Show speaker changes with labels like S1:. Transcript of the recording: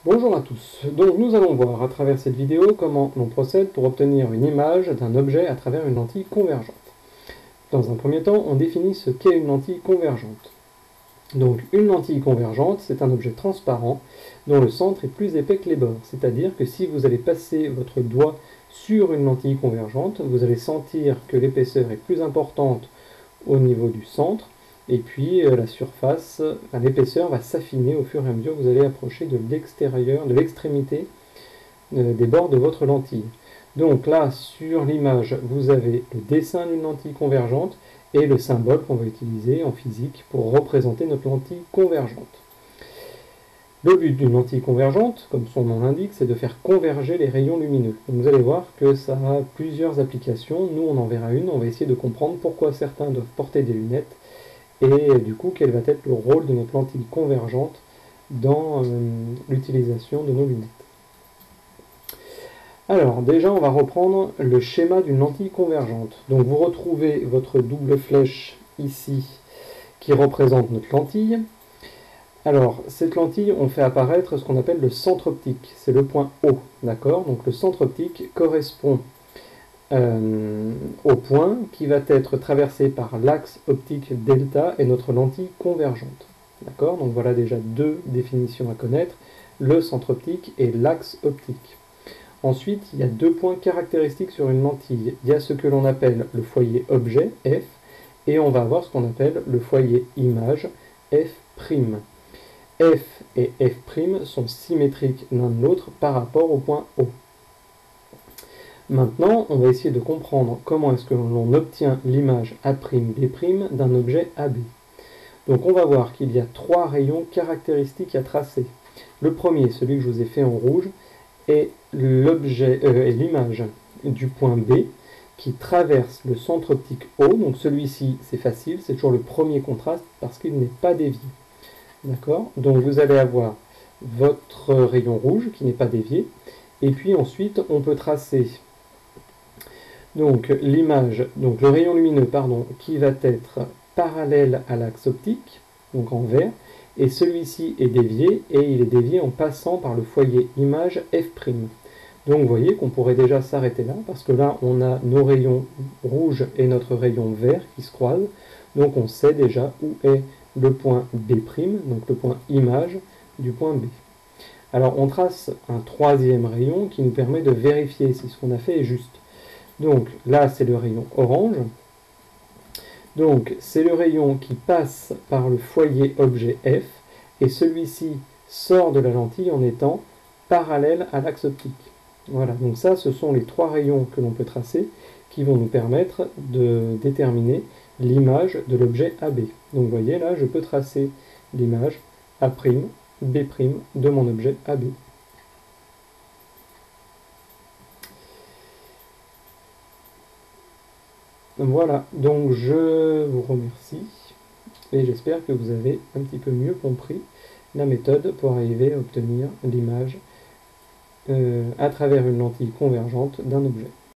S1: Bonjour à tous, donc nous allons voir à travers cette vidéo comment l'on procède pour obtenir une image d'un objet à travers une lentille convergente. Dans un premier temps, on définit ce qu'est une lentille convergente. Donc une lentille convergente, c'est un objet transparent dont le centre est plus épais que les bords, c'est-à-dire que si vous allez passer votre doigt sur une lentille convergente, vous allez sentir que l'épaisseur est plus importante au niveau du centre, et puis la surface, l'épaisseur va s'affiner au fur et à mesure que vous allez approcher de l'extérieur, de l'extrémité des bords de votre lentille. Donc là, sur l'image, vous avez le dessin d'une lentille convergente et le symbole qu'on va utiliser en physique pour représenter notre lentille convergente. Le but d'une lentille convergente, comme son nom l'indique, c'est de faire converger les rayons lumineux. Donc vous allez voir que ça a plusieurs applications. Nous, on en verra une. On va essayer de comprendre pourquoi certains doivent porter des lunettes et du coup, quel va être le rôle de notre lentille convergente dans l'utilisation de nos lunettes. Alors, déjà, on va reprendre le schéma d'une lentille convergente. Donc, vous retrouvez votre double flèche ici qui représente notre lentille. Alors, cette lentille, on fait apparaître ce qu'on appelle le centre optique. C'est le point O, d'accord? Donc, le centre optique correspond au point qui va être traversé par l'axe optique delta et notre lentille convergente. D'accord? Donc voilà déjà deux définitions à connaître, le centre optique et l'axe optique. Ensuite, il y a deux points caractéristiques sur une lentille. Il y a ce que l'on appelle le foyer objet, F, et on va avoir ce qu'on appelle le foyer image, F'. F et F' sont symétriques l'un de l'autre par rapport au point O. Maintenant, on va essayer de comprendre comment est-ce que l'on obtient l'image A'B' d'un objet AB. Donc on va voir qu'il y a trois rayons caractéristiques à tracer. Le premier, celui que je vous ai fait en rouge, est l'image du point B qui traverse le centre optique O. Donc celui-ci, c'est facile, c'est toujours le premier contraste parce qu'il n'est pas dévié. D'accord? Donc vous allez avoir votre rayon rouge qui n'est pas dévié. Et puis ensuite, on peut tracer donc le rayon lumineux, qui va être parallèle à l'axe optique, donc en vert, et celui-ci est dévié, et il est dévié en passant par le foyer image F'. Donc vous voyez qu'on pourrait déjà s'arrêter là, parce que là on a nos rayons rouges et notre rayon vert qui se croisent, donc on sait déjà où est le point B', donc le point image du point B. Alors on trace un troisième rayon qui nous permet de vérifier si ce qu'on a fait est juste. Donc là, c'est le rayon orange. Donc c'est le rayon qui passe par le foyer objet F, et celui-ci sort de la lentille en étant parallèle à l'axe optique. Voilà, donc ça, ce sont les trois rayons que l'on peut tracer qui vont nous permettre de déterminer l'image de l'objet AB. Donc vous voyez, là, je peux tracer l'image A', B' de mon objet AB. Voilà, donc je vous remercie et j'espère que vous avez un petit peu mieux compris la méthode pour arriver à obtenir l'image à travers une lentille convergente d'un objet.